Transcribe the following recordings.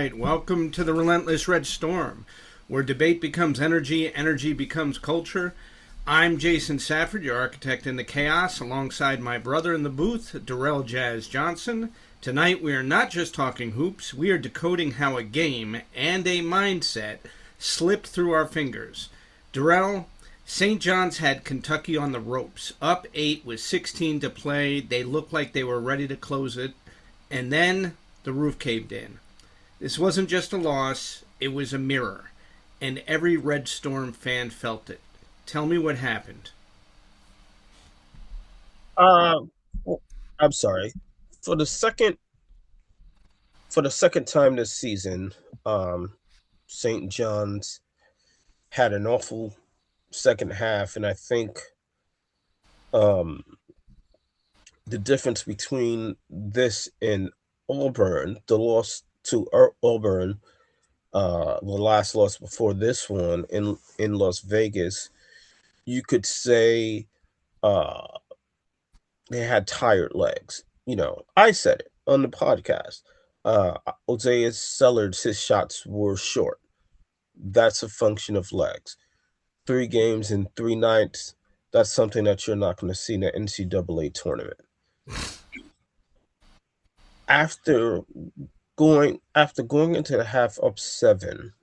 right. Welcome to the Relentless Redstorm, where debate becomes energy, energy becomes culture. I'm Jason Safford, your architect in the chaos, alongside my brother in the booth, Derrel Jazz Johnson. Tonight we are not just talking hoops, we are decoding how a game and a mindset slipped through our fingers. Derrel, St. John's had Kentucky on the ropes, up 8 with 16 to play. They looked like they were ready to close it, and then the roof caved in. This wasn't just a loss, it was a mirror, and every Red Storm fan felt it. Tell me what happened. Uh, well, I'm sorry. For the second for the second time this season, um, St. John's had an awful second half, and I think um the difference between this and Auburn, the loss to Auburn, the last loss before this one in Las Vegas, you could say uh they had tired legs. I said it on the podcast. Isaiah Sellards, his shots were short. That's a function of legs. 3 games in 3 nights. That's something that you're not going to see in the NCAA tournament. After going into the half up 7,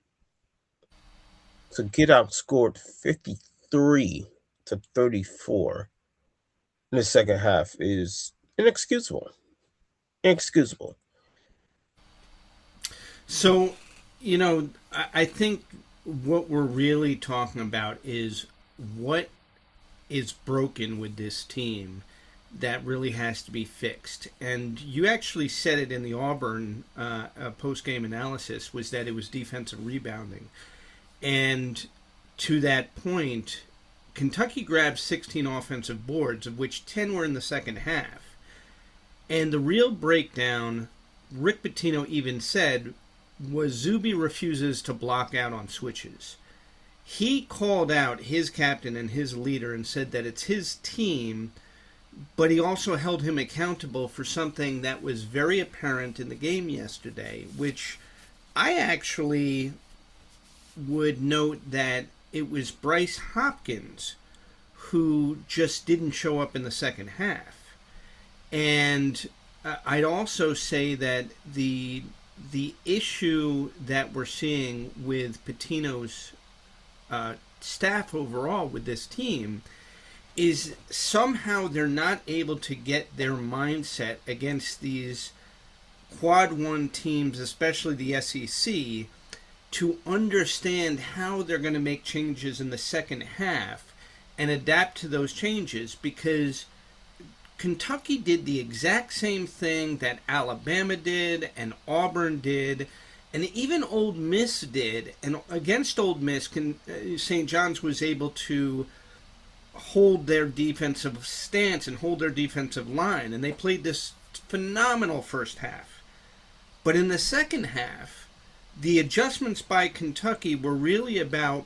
to get outscored 53-34 in the second half is inexcusable. Inexcusable. So, I think what we're really talking about is what is broken with this team that really has to be fixed. And you actually said it in the Auburn post game analysis was that it was defensive rebounding. And to that point, Kentucky grabbed 16 offensive boards, of which 10 were in the second half. And the real breakdown, Rick Pitino even said, was Zuby refuses to block out on switches. He called out his captain and his leader and said that it's his team, but he also held him accountable for something that was very apparent in the game yesterday, which I actually would note that it was Bryce Hopkins who just didn't show up in the second half. And I'd also say that the issue that we're seeing with Pitino's staff overall with this team is somehow they're not able to get their mindset against these quad one teams, especially the SEC, to understand how they're going to make changes in the second half and adapt to those changes, because Kentucky did the exact same thing that Alabama did and Auburn did and even Ole Miss did. And against Ole Miss, St. John's was able to hold their defensive stance and hold their defensive line, and they played this phenomenal first half. But in the second half, the adjustments by Kentucky were really about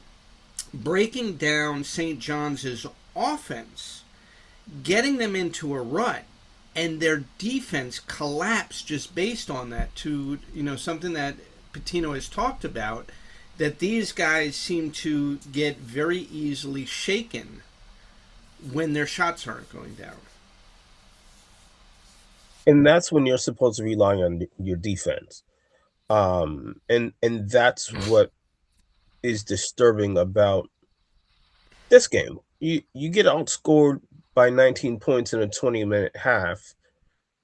breaking down St. John's offense, getting them into a rut, and their defense collapsed just based on that, to something that Pitino has talked about, that these guys seem to get very easily shaken when their shots aren't going down. And that's when you're supposed to rely on your defense. And that's what is disturbing about this game. You get outscored by 19 points in a 20-minute half.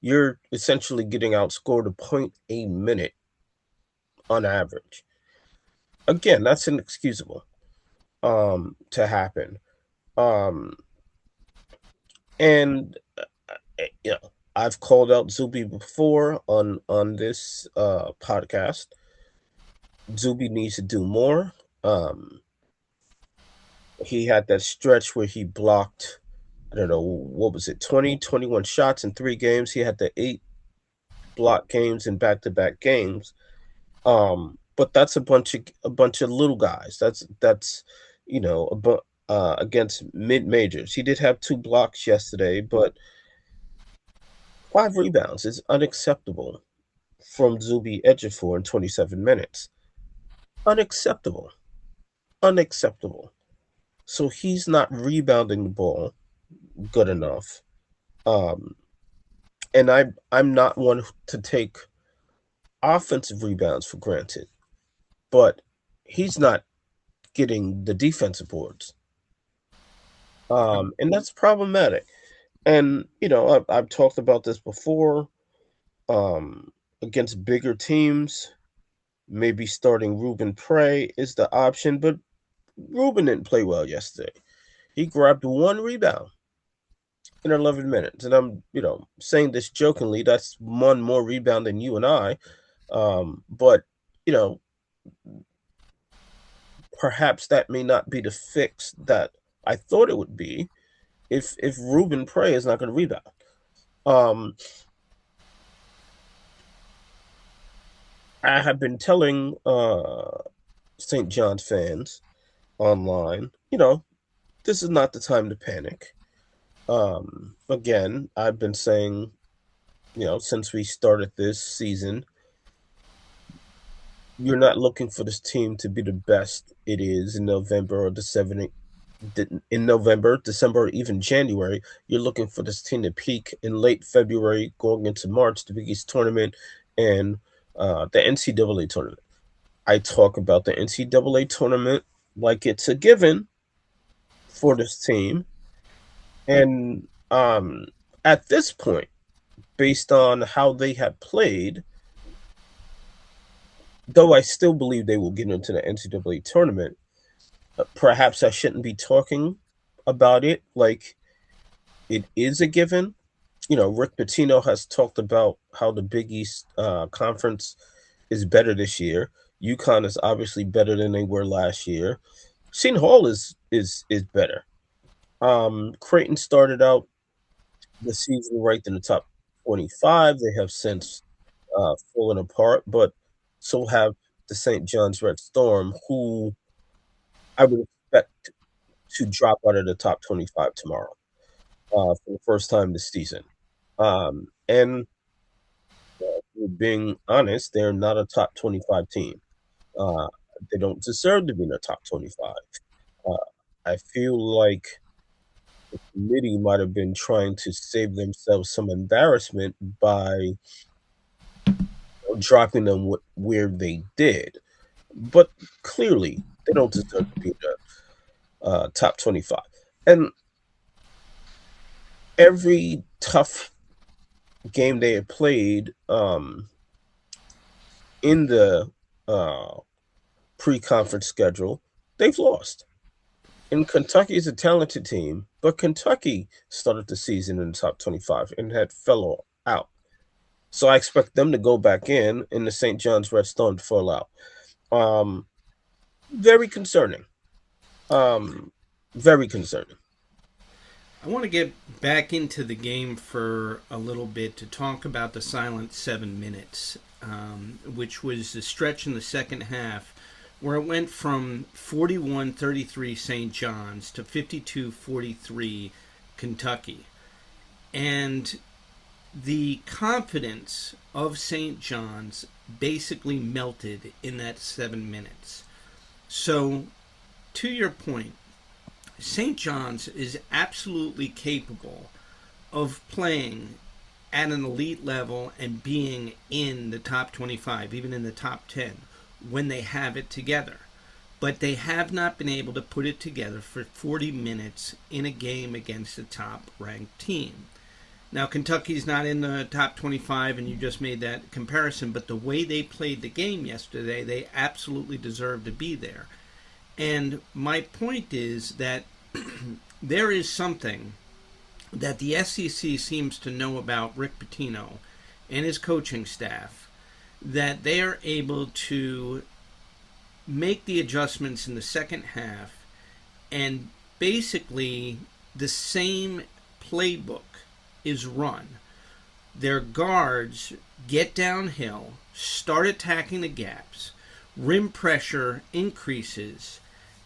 You're essentially getting outscored a point a minute on average. Again, that's inexcusable to happen. Um, and I've called out Zuby before on this podcast. Zuby needs to do more. He had that stretch where he blocked, I don't know, what was it, 20, 21 shots in 3 games. He had the 8 block games in back-to-back games. But that's a bunch of little guys. That's against mid majors. He did have 2 blocks yesterday, but 5 rebounds is unacceptable from Zubi Ejiofor in 27 minutes. Unacceptable. Unacceptable. So he's not rebounding the ball good enough. Um, and I'm not one to take offensive rebounds for granted, but he's not getting the defensive boards. And that's problematic. And I've talked about this before. Against bigger teams, maybe starting Ruben Prey is the option, but Ruben didn't play well yesterday. He grabbed one rebound in 11 minutes, and I'm saying this jokingly. That's one more rebound than you and I. But you know, perhaps that may not be the fix that I thought it would be if Ruben Prey is not going to rebound. Um, I have been telling St. John's fans online, this is not the time to panic. Again, I've been saying, since we started this season, you're not looking for this team to be the best it is in November or December, or even January. You're looking for this team to peak in late February, going into March, the Big East tournament, and the NCAA tournament. I talk about the NCAA tournament like it's a given for this team. And at this point, based on how they have played, though I still believe they will get into the NCAA tournament, perhaps I shouldn't be talking about it like it is a given. Rick Pitino has talked about how the Big East Conference is better this year. UConn is obviously better than they were last year. Seton Hall is better. Creighton started out the season ranked in the top 25. They have since fallen apart, but so have the St. John's Redstorm, who I would expect to drop out of the top 25 tomorrow for the first time this season. And being honest, they're not a top 25 team. They don't deserve to be in the top 25. I feel like the committee might have been trying to save themselves some embarrassment by dropping them where they did. But clearly, they don't deserve to be in the top 25. And every tough game they had played in the pre-conference schedule, they've lost. And Kentucky is a talented team, but Kentucky started the season in the top 25 and had fell out. So I expect them to go back in the St. John's Redstorm to fall out. Very concerning. Very concerning. I want to get back into the game for a little bit to talk about the silent 7 minutes, which was the stretch in the second half where it went from 41-33 St. John's to 52-43 Kentucky. And the confidence of St. John's basically melted in that 7 minutes. So, to your point, St. John's is absolutely capable of playing at an elite level and being in the top 25, even in the top 10, when they have it together. But they have not been able to put it together for 40 minutes in a game against a top-ranked team. Now, Kentucky's not in the top 25, and you just made that comparison, but the way they played the game yesterday, they absolutely deserve to be there. And my point is that there is something that the SEC seems to know about Rick Pitino and his coaching staff, that they are able to make the adjustments in the second half, and basically the same playbook is run. Their guards get downhill, start attacking the gaps, rim pressure increases,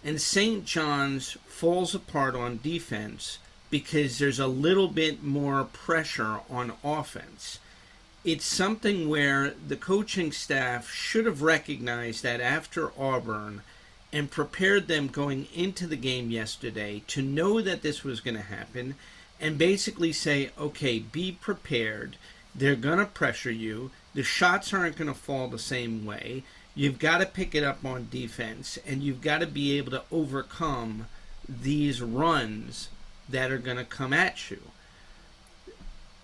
and St. John's falls apart on defense because there's a little bit more pressure on offense. it's something where the coaching staff should have recognized that after Auburn and prepared them going into the game yesterday to know that this was going to happen and basically say, okay, be prepared. They're going to pressure you. The shots aren't going to fall the same way. You've got to pick it up on defense, and you've got to be able to overcome these runs that are going to come at you.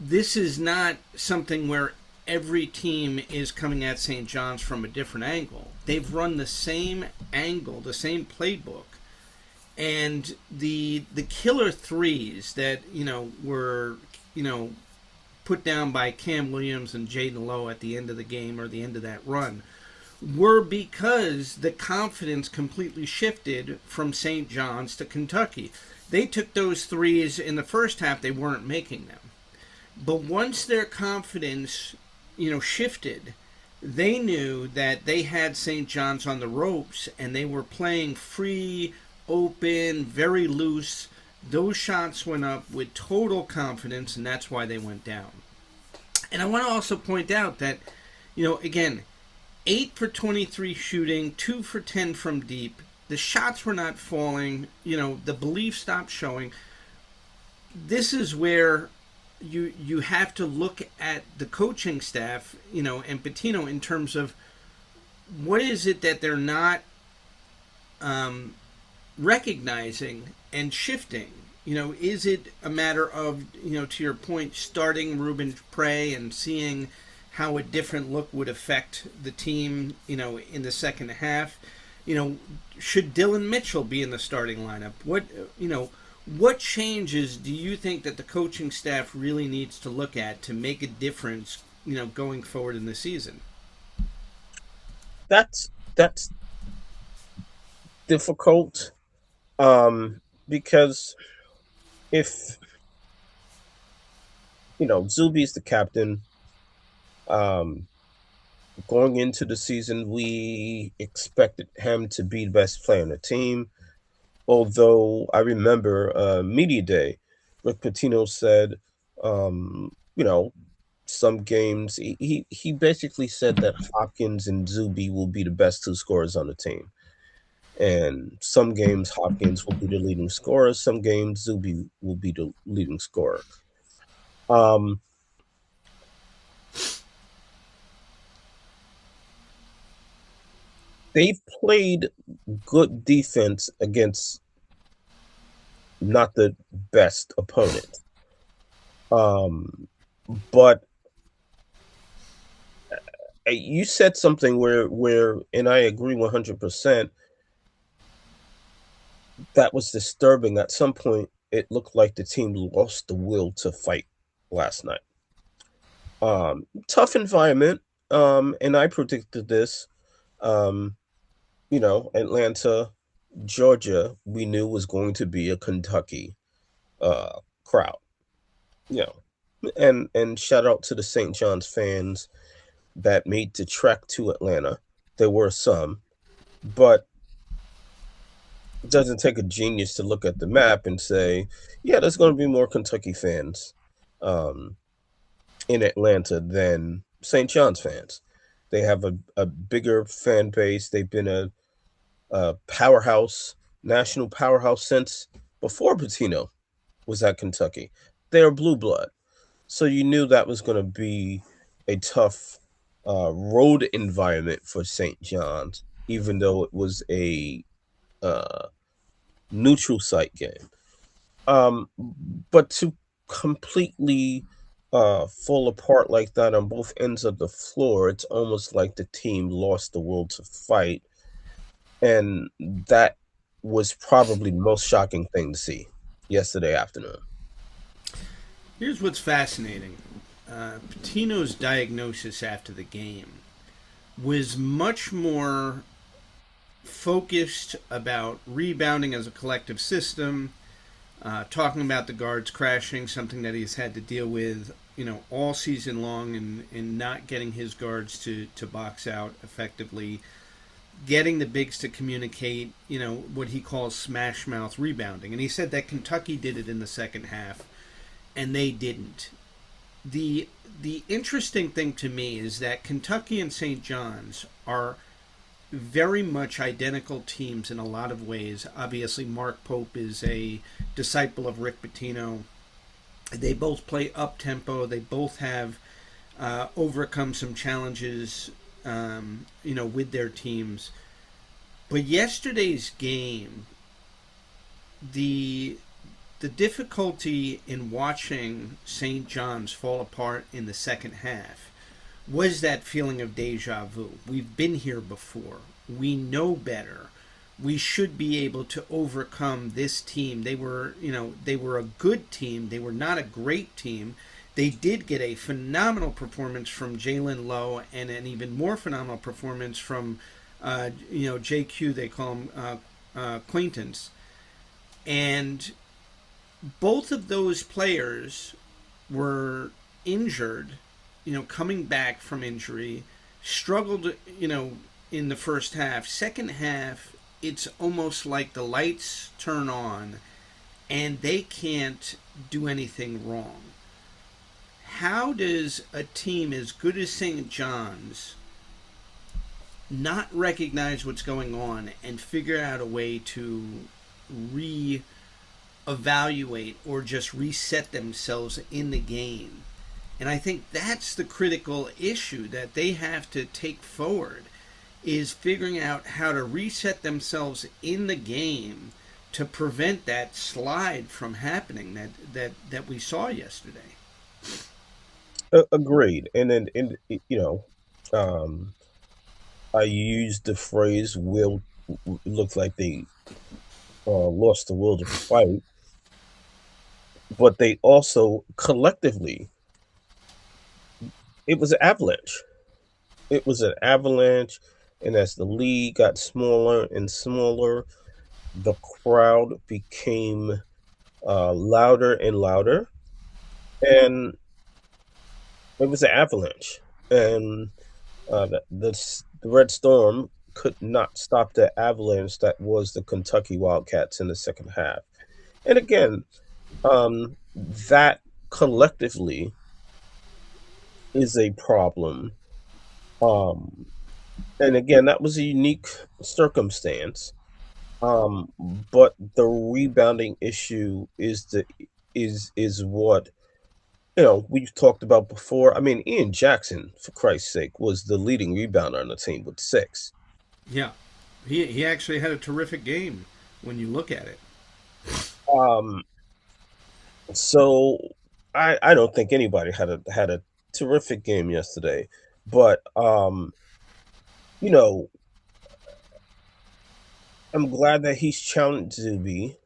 This is not something where every team is coming at St. John's from a different angle. They've run the same angle, the same playbook, and the killer threes that were put down by Cam Williams and Jaden Lowe at the end of the game or the end of that run were because the confidence completely shifted from St. John's to Kentucky. They took those threes in the first half; they weren't making them. But once their confidence, shifted, they knew that they had St. John's on the ropes and they were playing free, open, very loose. Those shots went up with total confidence, and that's why they went down. And I want to also point out that, again, 8 for 23 shooting, 2 for 10 from deep. The shots were not falling. The belief stopped showing. This is where you have to look at the coaching staff, and Pitino in terms of what is it that they're not recognizing and shifting. Is it a matter of, to your point, starting Ruben Prey and seeing how a different look would affect the team, in the second half? Should Dylan Mitchell be in the starting lineup? What changes do you think that the coaching staff really needs to look at to make a difference, going forward in the season? That's difficult, because if Zuby's the captain, going into the season, we expected him to be the best player on the team. Although I remember media day, Rick Pitino said, some games he basically said that Hopkins and Zuby will be the best two scorers on the team, and some games Hopkins will be the leading scorer, some games Zuby will be the leading scorer. They've played good defense against not the best opponent. But you said something where, and I agree 100%, that was disturbing. At some point, it looked like the team lost the will to fight last night. Tough environment, and I predicted this. Atlanta, Georgia, we knew was going to be a Kentucky crowd. And shout out to the St. John's fans that made the trek to Atlanta. There were some, but it doesn't take a genius to look at the map and say, yeah, there's going to be more Kentucky fans in Atlanta than St. John's fans. They have a bigger fan base. They've been a powerhouse, national powerhouse since before Pitino was at Kentucky. They're blue blood. So you knew that was going to be a tough road environment for St. John's, even though it was a neutral site game. But to completely fall apart like that on both ends of the floor, it's almost like the team lost the will to fight. And that was probably the most shocking thing to see yesterday afternoon. Here's what's fascinating. Pitino's diagnosis after the game was much more focused about rebounding as a collective system, talking about the guards crashing, something that he's had to deal with, all season long, and not getting his guards to box out effectively, getting the bigs to communicate, what he calls smash mouth rebounding. And he said that Kentucky did it in the second half, and they didn't. the the interesting thing to me is that Kentucky and St. John's are very much identical teams in a lot of ways. Obviously, Mark Pope is a disciple of Rick Pitino. They both play up tempo. They both have overcome some challenges, with their teams. But yesterday's game, the the difficulty in watching St. John's fall apart in the second half was that feeling of deja vu. We've been here before. We know better. We should be able to overcome this team. They were a good team. They were not a great team. They did get a phenomenal performance from Jalen Lowe and an even more phenomenal performance from, JQ. They call him Quaintance, and both of those players were injured, coming back from injury, struggled, in the first half. Second half, it's almost like the lights turn on and they can't do anything wrong. How does a team as good as St. John's not recognize what's going on and figure out a way to re evaluate or just reset themselves in the game? And I think that's the critical issue that they have to take forward, is figuring out how to reset themselves in the game to prevent that slide from happening that we saw yesterday. Agreed. And then, um, I used the phrase "will" look like they lost the will to fight, but they also collectively, it was an avalanche. It was an avalanche, and as the league got smaller and smaller, the crowd became louder and louder, and it was an avalanche. And the Red Storm could not stop the avalanche that was the Kentucky Wildcats in the second half. And again, that collectively is a problem. Um, and again, that was a unique circumstance. But the rebounding issue is what we've talked about before. I mean, Ian Jackson, for Christ's sake, was the leading rebounder on the team with 6. Yeah, he actually had a terrific game when you look at it. Um, so I don't think anybody had a terrific game yesterday, but you know, I'm glad that he's challenged Zuby.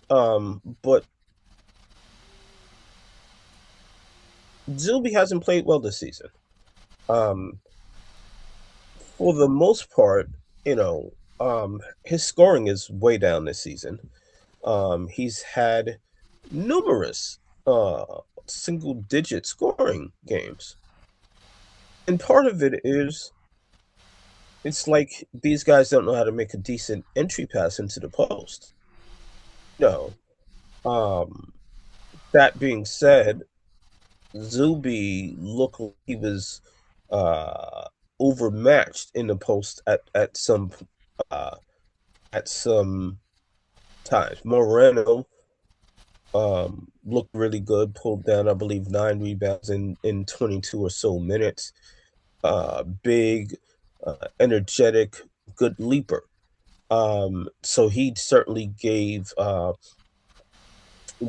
But Zuby hasn't played well this season. Um, for the most part, his scoring is way down this season. He's had numerous single digit scoring games. And part of it is it's like these guys don't know how to make a decent entry pass into the post. No. Um, that being said, Zuby looked like he was uh, overmatched in the post uh, at some times. Moreno looked really good, pulled down, I believe, 9 rebounds in 22 or so minutes. Big, energetic, good leaper. So he certainly gave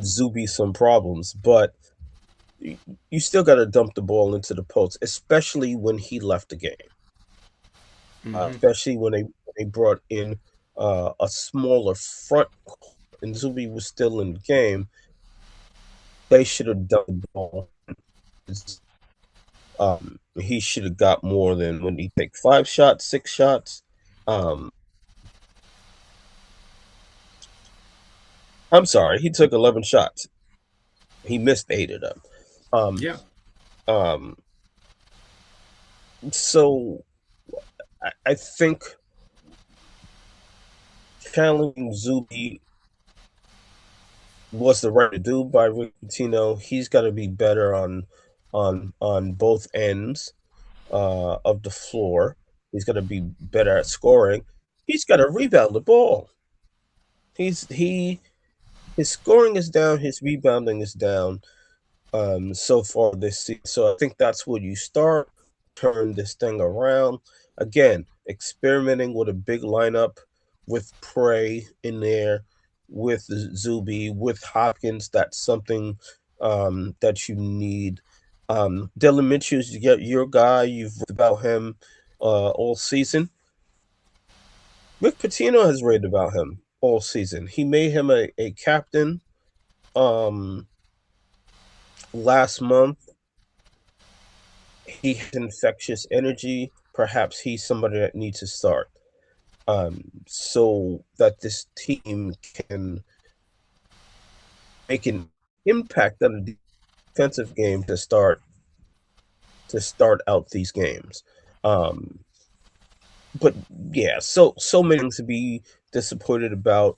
Zuby some problems, but you still got to dump the ball into the post, especially when he left the game. Mm-hmm. Especially when they brought in a smaller front court and Zuby was still in the game. They should have done the ball. He should have got more than when he take 5 shots, 6 shots. Um, I'm sorry, he took 11 shots. He missed 8 of them. Um, Yeah. um, so I think challenging Zuby was the right to do by Rick Pitino. He's got to be better on both ends of the floor. He's going to be better at scoring. He's got to rebound the ball. He his scoring is down. His rebounding is down. So far this season. So I think that's where you start, turn this thing around. Again, experimenting with a big lineup with Prey in there, with Zuby, with Hopkins. That's something that you need. Dylan Mitchell's your guy. You've read about him all season. Rick Pitino has read about him all season. He made him a captain um, last month. He has infectious energy. Perhaps he's somebody that needs to start, so that this team can make an impact on the defensive game to start out these games. Um, but yeah, so many things to be disappointed about.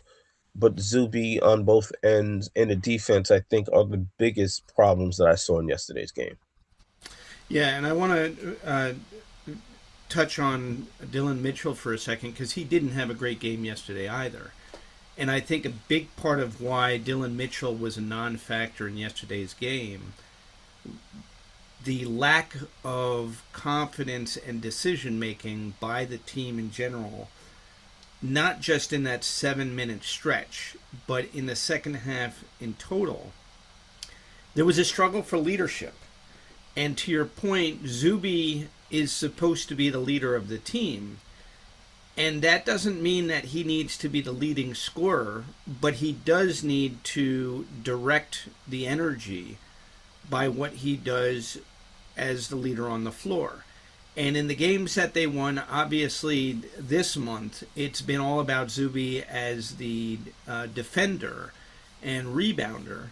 But Zuby on both ends and the defense, I think, are the biggest problems that I saw in yesterday's game. Yeah, and I want to touch on Dylan Mitchell for a second because he didn't have a great game yesterday either. And I think a big part of why Dylan Mitchell was a non factor in yesterday's game, the lack of confidence and decision making by the team in general, not just in that 7 minute stretch, but in the second half in total, there was a struggle for leadership. And to your point, Zuby is supposed to be the leader of the team. And that doesn't mean that he needs to be the leading scorer, but he does need to direct the energy by what he does as the leader on the floor. And in the games that they won, obviously this month, it's been all about Zuby as the defender and rebounder.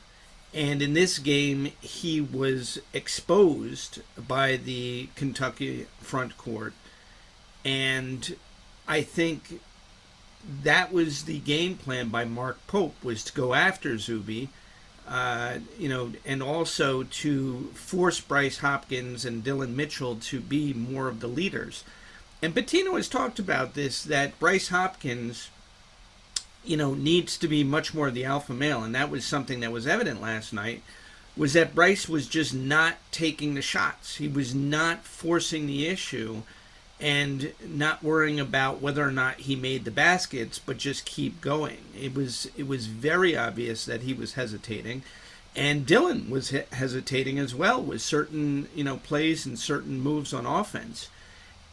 And in this game, he was exposed by the Kentucky front court. And I think that was the game plan by Mark Pope, was to go after Zuby, and also to force Bryce Hopkins and Dylan Mitchell to be more of the leaders. And Pitino has talked about this, that Bryce Hopkins, needs to be much more the alpha male. And that was something that was evident last night, was that Bryce was just not taking the shots. He was not forcing the issue and not worrying about whether or not he made the baskets, but just keep going. It was very obvious that he was hesitating. And Dylan was hesitating as well with certain, plays and certain moves on offense.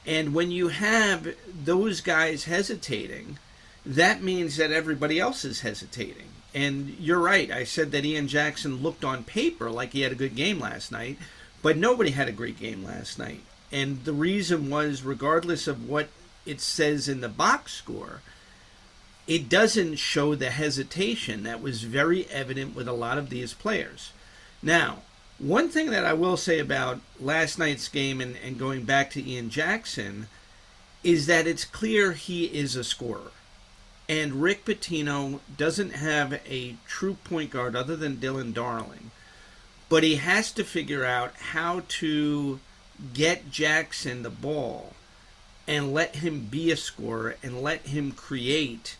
And when you have those guys hesitating, that means that everybody else is hesitating. And you're right. I said that Ian Jackson looked on paper like he had a good game last night, but nobody had a great game last night. And the reason was, regardless of what it says in the box score, it doesn't show the hesitation that was very evident with a lot of these players. Now, one thing that I will say about last night's game and going back to Ian Jackson is that it's clear he is a scorer. And Rick Pitino doesn't have a true point guard other than Dylan Darling. But he has to figure out how to get Jackson the ball and let him be a scorer and let him create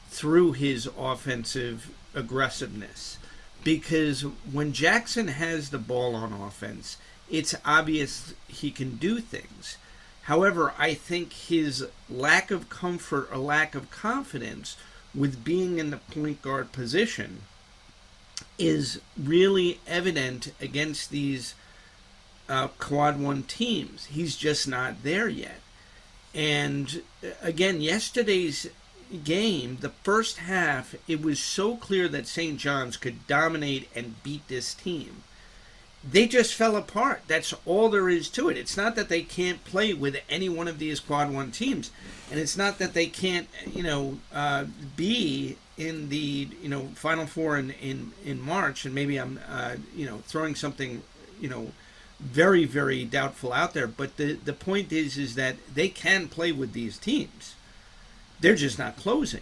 through his offensive aggressiveness. Because when Jackson has the ball on offense, it's obvious he can do things. However, I think his lack of comfort or lack of confidence with being in the point guard position is really evident against these Quad 1 teams. He's just not there yet. And again, yesterday's game, the first half, it was so clear that St. John's could dominate and beat this team. They just fell apart. That's all there is to it. It's not that they can't play with any one of these Quad 1 teams. And it's not that they can't, be in the, Final Four in March. And maybe I'm, throwing something, very, very doubtful out there. But the point is that they can play with these teams. They're just not closing.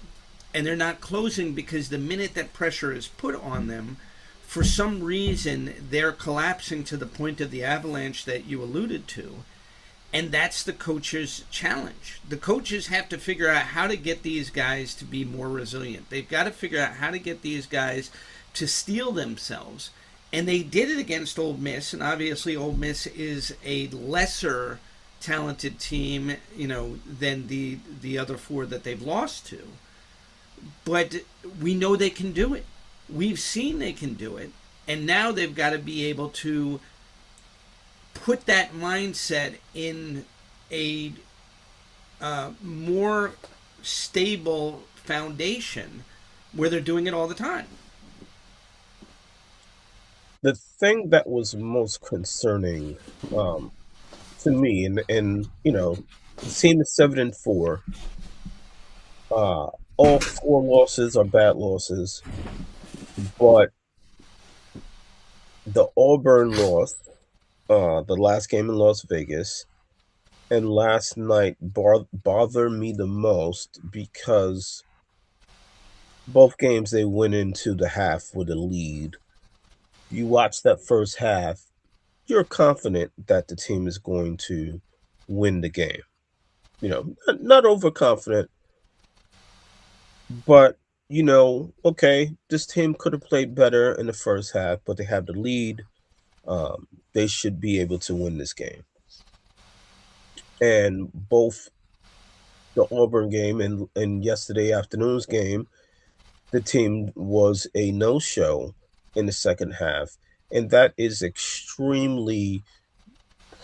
And they're not closing because the minute that pressure is put on them, for some reason they're collapsing to the point of the avalanche that you alluded to. And that's the coach's challenge. The coaches have to figure out how to get these guys to be more resilient. They've got to figure out how to get these guys to steel themselves. And they did it against Ole Miss, and obviously Ole Miss is a lesser talented team, than the other four that they've lost to. But we know they can do it. We've seen they can do it. And now they've got to be able to put that mindset in a more stable foundation where they're doing it all the time. The thing that was most concerning to me, and the team is 7-4. All four losses are bad losses, but the Auburn loss, the last game in Las Vegas, and last night bother me the most because both games they went into the half with a lead. You watch that first half, you're confident that the team is going to win the game. Not overconfident, but okay, this team could have played better in the first half, but they have the lead. They should be able to win this game. And both the Auburn game and yesterday afternoon's game, the team was a no-show in the second half, and that is extremely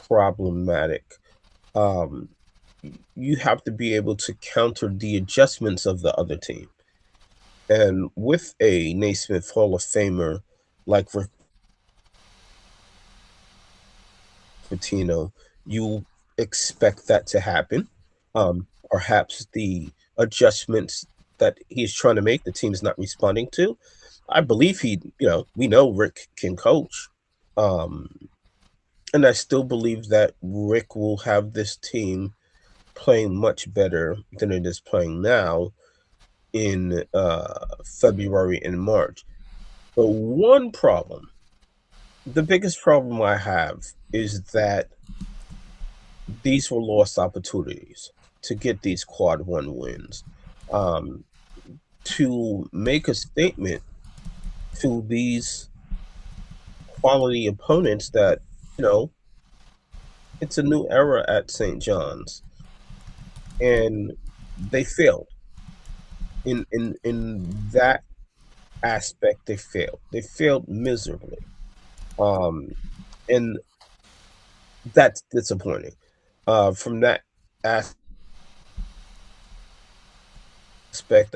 problematic. Um, you have to be able to counter the adjustments of the other team. And with a Naismith Hall of Famer like Rick Pitino, you expect that to happen. Perhaps the adjustments that he's trying to make, the team's not responding to. I believe we know Rick can coach. And I still believe that Rick will have this team playing much better than it is playing now in February and March. But one problem, the biggest problem I have, is that these were lost opportunities to get these quad one wins. To make a statement to these quality opponents that, it's a new era at St. John's. And they failed. In that aspect, they failed. They failed miserably. And that's disappointing. From that aspect,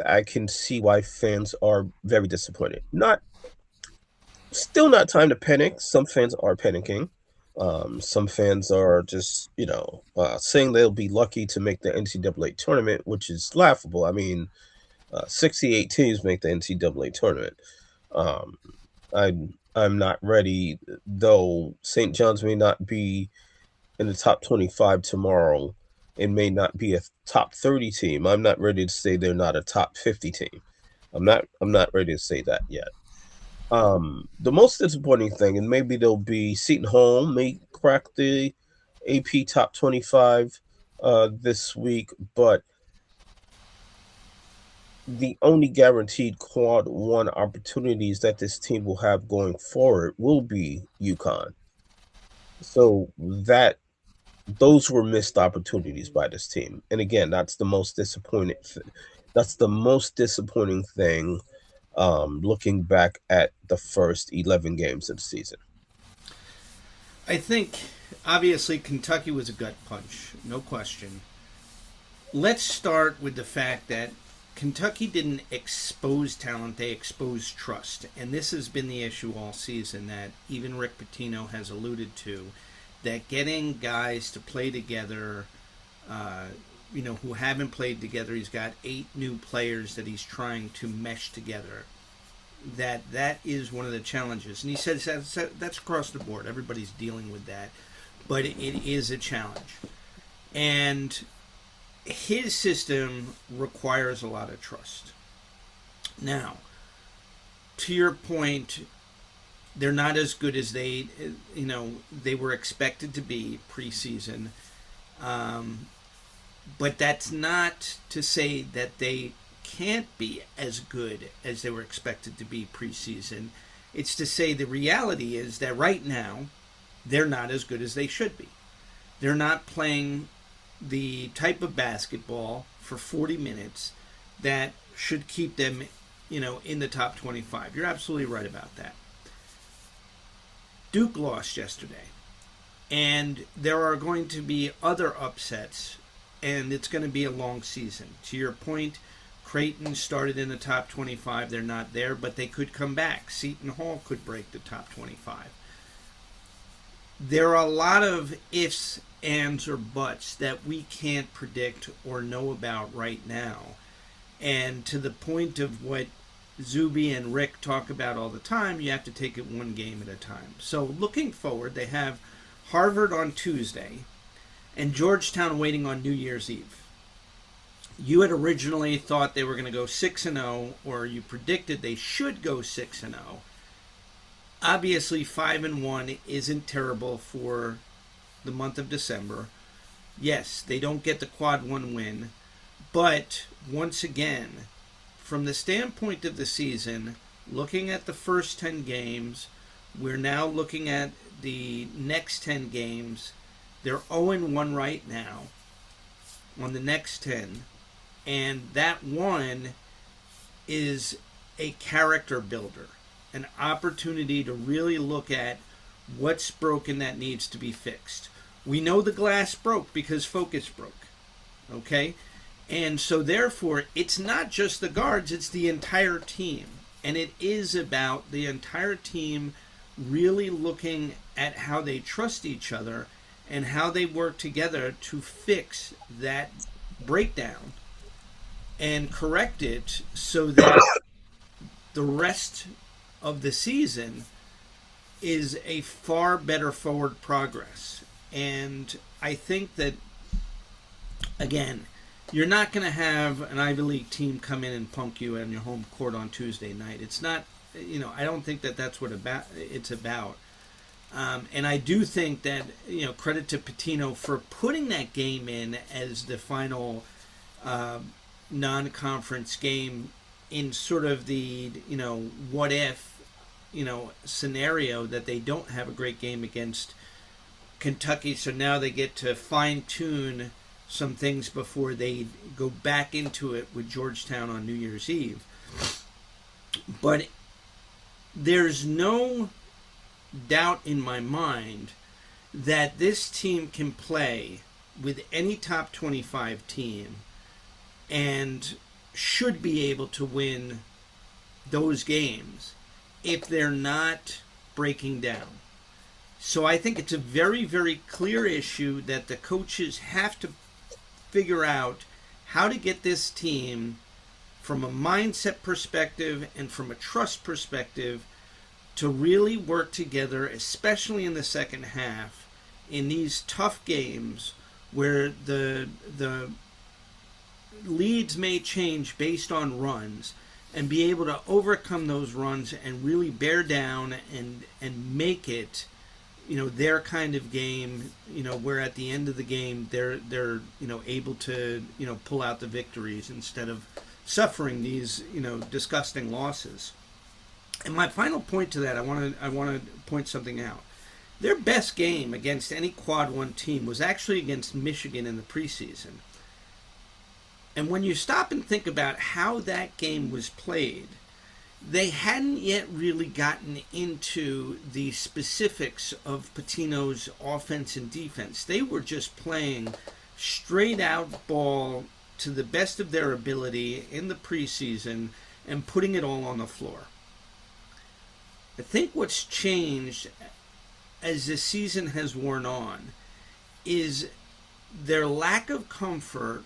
I can see why fans are very disappointed. Still not time to panic. Some fans are panicking. Some fans are just, saying they'll be lucky to make the NCAA tournament, which is laughable. I mean, 68 teams make the NCAA tournament. I'm not ready, though St. John's may not be in the top 25 tomorrow. It may not be a top 30 team. I'm not ready to say they're not a top 50 team. I'm not ready to say that yet. The most disappointing thing, and maybe there'll be Seton Hall may crack the AP top 25 this week, but the only guaranteed quad one opportunities that this team will have going forward will be UConn. So those were missed opportunities by this team. And again, that's the most disappointing thing, looking back at the first 11 games of the season. I think, obviously, Kentucky was a gut punch, no question. Let's start with the fact that Kentucky didn't expose talent, they exposed trust. And this has been the issue all season that even Rick Pitino has alluded to, that getting guys to play together, who haven't played together, he's got 8 new players that he's trying to mesh together. That is one of the challenges. And he says that's across the board. Everybody's dealing with that. But it is a challenge. And his system requires a lot of trust. Now, to your point, They're not as good as they were expected to be preseason. Um, but that's not to say that they can't be as good as they were expected to be preseason. It's to say the reality is that right now they're not as good as they should be. They're not playing the type of basketball for 40 minutes that should keep them, in the top 25. You're absolutely right about that. Duke lost yesterday, and there are going to be other upsets, and it's going to be a long season. To your point, Creighton started in the top 25. They're not there, but they could come back. Seton Hall could break the top 25. There are a lot of ifs, ands, or buts that we can't predict or know about right now. And to the point of what Zuby and Rick talk about all the time, you have to take it one game at a time. So looking forward, they have Harvard on Tuesday and Georgetown waiting on New Year's Eve. You had originally thought they were going to go 6-0, or you predicted they should go 6-0. Obviously, 5-1 isn't terrible for the month of December. Yes, they don't get the quad one win, but once again, from the standpoint of the season, looking at the first 10 games, we're now looking at the next 10 games. They're 0-1 right now on the next 10. And that one is a character builder, an opportunity to really look at what's broken that needs to be fixed. We know the glass broke because focus broke. Okay? And so therefore, it's not just the guards, it's the entire team. And it is about the entire team really looking at how they trust each other and how they work together to fix that breakdown and correct it so that the rest of the season is a far better forward progress. And I think that, again, you're not going to have an Ivy League team come in and punk you on your home court on Tuesday night. It's not, I don't think that that's what it's about. And I do think that, credit to Pitino for putting that game in as the final non-conference game in sort of the, what if, scenario that they don't have a great game against Kentucky. So now they get to fine-tune some things before they go back into it with Georgetown on New Year's Eve. But there's no doubt in my mind that this team can play with any top 25 team and should be able to win those games if they're not breaking down. So I think it's a very, very clear issue that the coaches have to figure out how to get this team from a mindset perspective and from a trust perspective to really work together, especially in the second half, in these tough games where the leads may change based on runs, and be able to overcome those runs and really bear down and make it, their kind of game, where at the end of the game they're able to, pull out the victories instead of suffering these, disgusting losses. And my final point to that, I want to point something out. Their best game against any quad one team was actually against Michigan in the preseason. And when you stop and think about how that game was played, they hadn't yet really gotten into the specifics of Pitino's offense and defense. They were just playing straight out ball to the best of their ability in the preseason and putting it all on the floor. I think what's changed as the season has worn on is their lack of comfort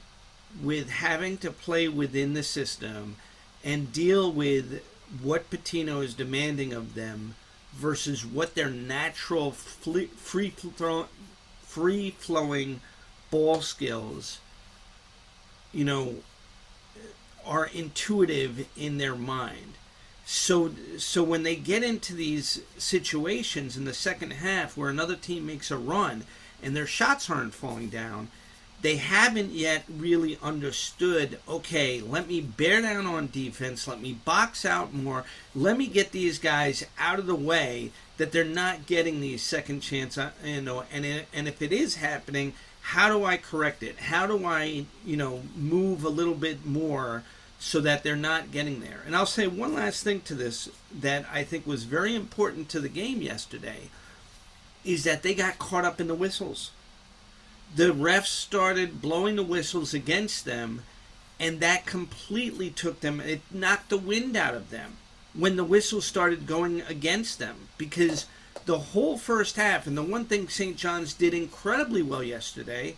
with having to play within the system and deal with what Pitino is demanding of them versus what their natural free-flowing ball skills, are intuitive in their mind. So when they get into these situations in the second half where another team makes a run and their shots aren't falling down, they haven't yet really understood, okay, let me bear down on defense, let me box out more, let me get these guys out of the way that they're not getting these second chance, and if it is happening, how do I correct it? How do I, move a little bit more so that they're not getting there? And I'll say one last thing to this that I think was very important to the game yesterday is that they got caught up in the whistles. The refs started blowing the whistles against them, and that completely took them, it knocked the wind out of them when the whistles started going against them, because the whole first half, and the one thing St. John's did incredibly well yesterday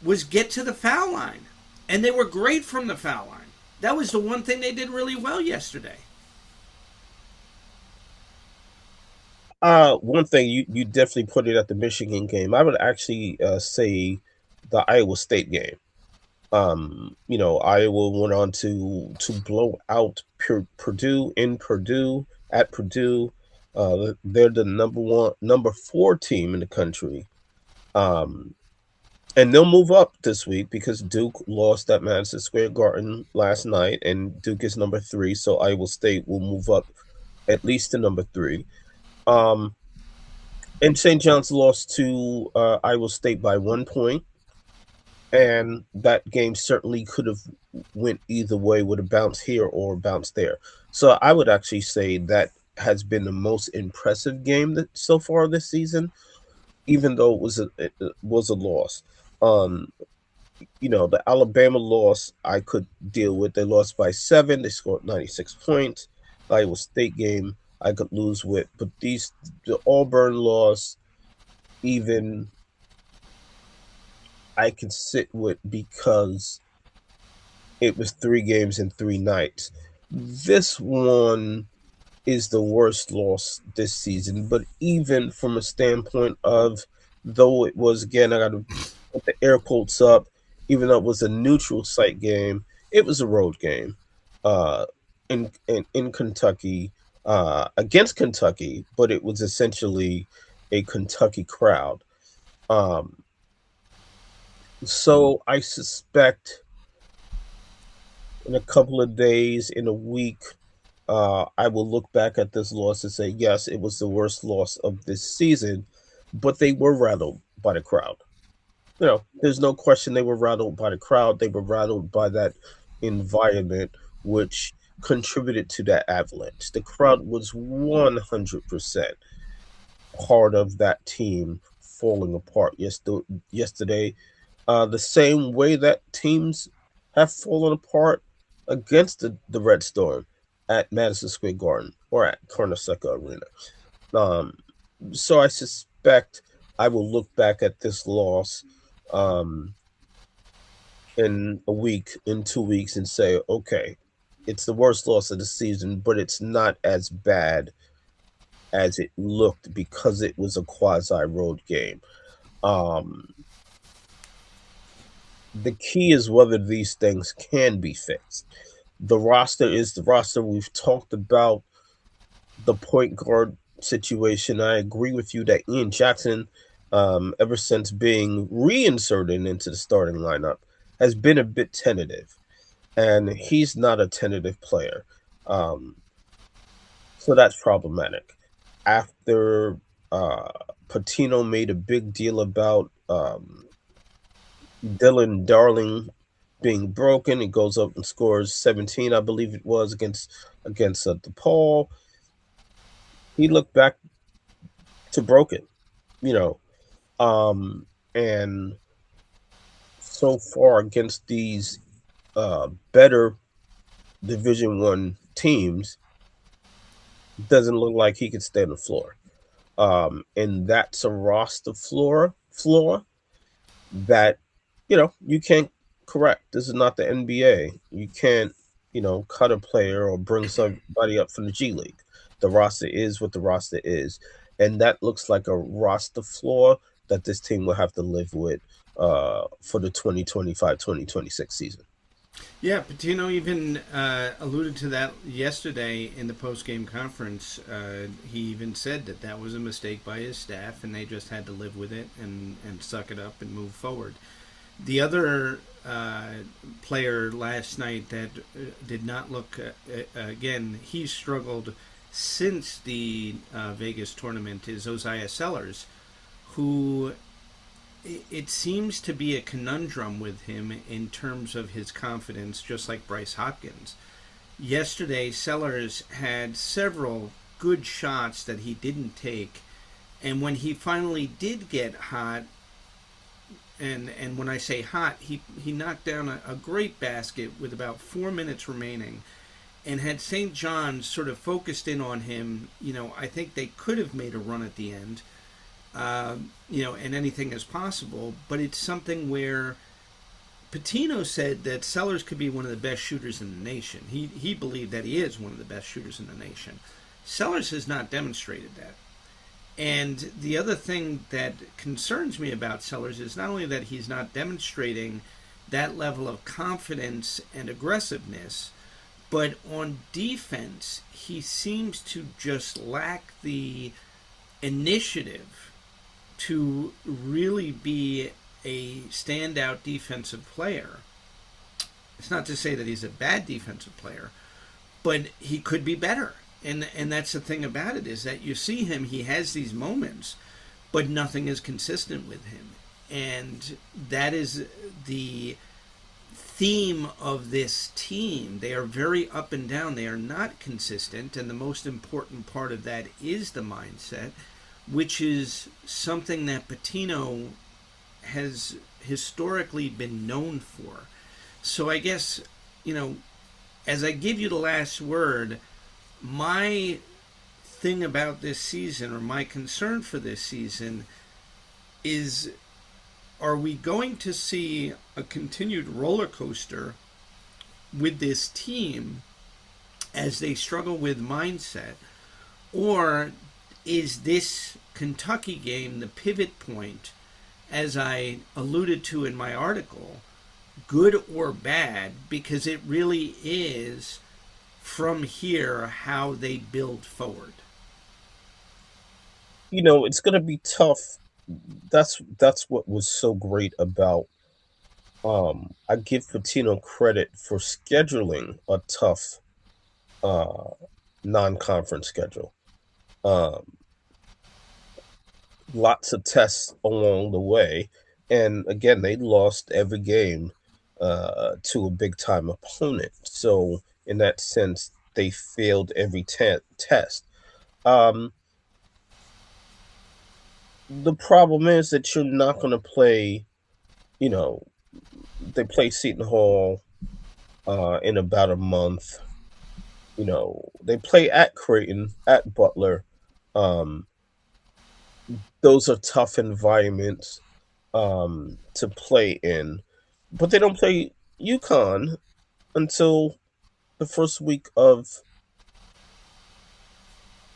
was get to the foul line, and they were great from the foul line. That was the one thing they did really well yesterday. One thing you definitely put it at the Michigan game. I would actually say the Iowa State game. Iowa went on to blow out Purdue in Purdue at Purdue. They're the number 4 team in the country. And they'll move up this week because Duke lost at Madison Square Garden last night, and Duke is number 3, so Iowa State will move up at least to number 3. And St. John's lost to Iowa State by 1 point, and that game certainly could have went either way with a bounce here or a bounce there. So I would actually say that has been the most impressive game that so far this season, even though it was a loss. Um, the Alabama loss I could deal with. They lost by 7. They scored 96 points. The Iowa State game I could lose with, but the Auburn loss, even I can sit with because it was 3 games in 3 nights. This one is the worst loss this season, but even from a standpoint of, though it was, again, I got to put the air quotes up, even though it was a neutral site game, it was a road game uh, in Kentucky against Kentucky, but it was essentially a Kentucky crowd. Um, so I suspect in a couple of days, in a week, I will look back at this loss and say, yes, it was the worst loss of this season, but they were rattled by the crowd. There's no question they were rattled by the crowd. They were rattled by that environment, which contributed to that avalanche. The crowd was 100% part of that team falling apart yesterday. The same way that teams have fallen apart against the Red Storm at Madison Square Garden or at Carnesecca Arena. Um, so I suspect I will look back at this loss um, in a week, in 2 weeks, and say, okay, it's the worst loss of the season, but it's not as bad as it looked because it was a quasi road game. Um, the key is whether these things can be fixed. The roster is the roster. We've talked about the point guard situation. I agree with you that Ian Jackson, ever since being reinserted into the starting lineup, has been a bit tentative, and he's not a tentative player. Um, so that's problematic. After Patino made a big deal about Dylan Darling being broken, he goes up and scores 17, I believe it was, against DePaul. He looked back to broken, you know, and so far against these better Division One teams, doesn't look like he could stay on the floor. And that's a roster floor that you can't correct. This is not the NBA. You can't cut a player or bring somebody up from the G League. The roster is what the roster is, and that looks like a roster floor that this team will have to live with for the 2025-2026 season. Yeah, Patino even alluded to that yesterday in the post-game conference. He even said that that was a mistake by his staff, and they just had to live with it and suck it up and move forward. The other player last night that did not look again, he struggled since the Vegas tournament is Osiah Sellers, who it seems to be a conundrum with him in terms of his confidence, just like Bryce Hopkins. Yesterday, Sellers had several good shots that he didn't take, and when he finally did get hot, and when I say hot, he knocked down a great basket with about 4 minutes remaining. And had St. John's sort of focused in on him, I think they could have made a run at the end, and anything is possible. But it's something where Patino said that Sellers could be one of the best shooters in the nation. He believed that he is one of the best shooters in the nation. Sellers has not demonstrated that. And the other thing that concerns me about Sellers is not only that he's not demonstrating that level of confidence and aggressiveness, but on defense, he seems to just lack the initiative to really be a standout defensive player. It's not to say that he's a bad defensive player, but he could be better. And that's the thing about it is that you see him, he has these moments, but nothing is consistent with him. And that is the theme of this team. They are very up and down. They are not consistent, and the most important part of that is the mindset, which is something that Patino has historically been known for. So I guess, as I give you the last word, my thing about this season, or my concern for this season, is are we going to see a continued roller coaster with this team as they struggle with mindset? Or is this Kentucky game the pivot point, as I alluded to in my article, good or bad? Because it really is from here how they build forward. It's going to be tough. That's what was so great about. I give Patino credit for scheduling a tough uh, non-conference schedule. Um, Lots of tests along the way, and again, they lost every game to a big-time opponent. So, in that sense, they failed every test. Um, the problem is that you're not going to play. You know, they play Seton Hall in about a month. They play at Creighton, at Butler. Um, those are tough environments to play in, but they don't play UConn until the first week of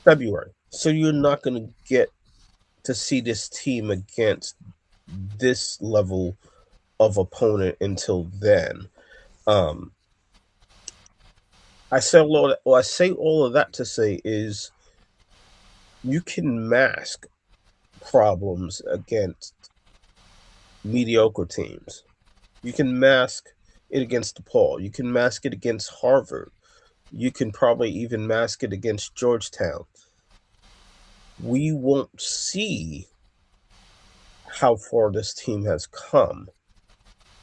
February. So you're not going to get to see this team against this level of opponent until then. Um, I say all of that to say is you can mask problems against mediocre teams. You can mask it against DePaul. You can mask it against Harvard. You can probably even mask it against Georgetown. We won't see how far this team has come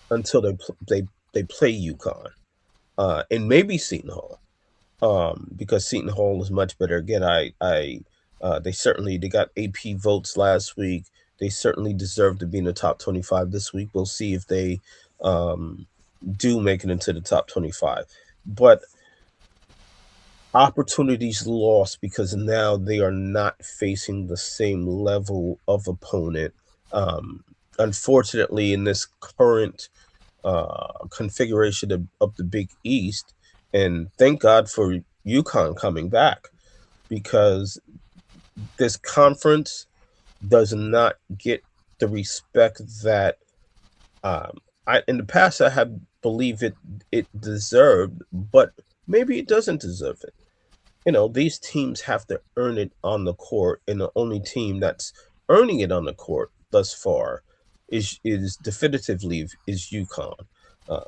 until they play UConn and maybe Seton Hall, because Seton Hall is much better. Again, they got AP votes last week. They certainly deserve to be in the top 25 this week. We'll see if they do make it into the top 25. But opportunities lost because now they are not facing the same level of opponent. Unfortunately, in this current configuration of the Big East, and thank God for UConn coming back, because this conference does not get the respect that in the past I have believe it deserved, but maybe it doesn't deserve it. These teams have to earn it on the court, and the only team that's earning it on the court thus far is definitively is UConn.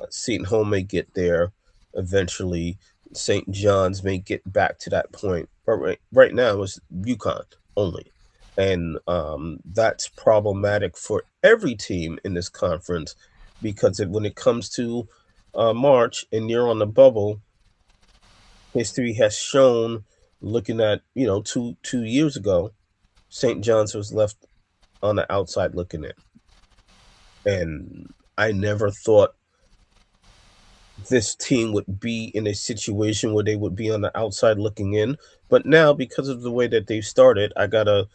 Seton Hall may get there eventually. St. John's may get back to that point, but right now it's UConn only, and that's problematic for every team in this conference because when it comes to March and you're on the bubble, history has shown, looking at 2 years ago, St. John's was left on the outside looking in, and I never thought this team would be in a situation where they would be on the outside looking in. But now, because of the way that they've started, I gotta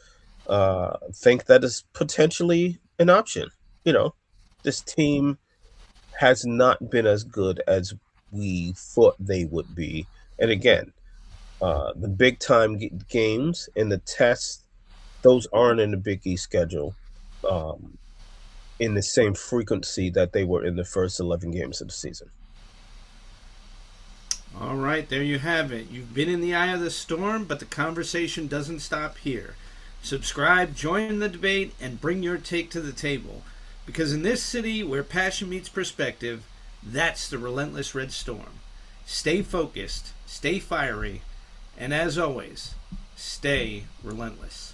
think that is potentially an option. This team has not been as good as we thought they would be. And again, the big time games and the tests, those aren't in the Big East schedule in the same frequency that they were in the first 11 games of the season. All right, there you have it. You've been in the eye of the storm, but the conversation doesn't stop here. Subscribe, join the debate, and bring your take to the table. Because in this city where passion meets perspective, that's the Relentless Redstorm. Stay focused, stay fiery, and as always, stay relentless.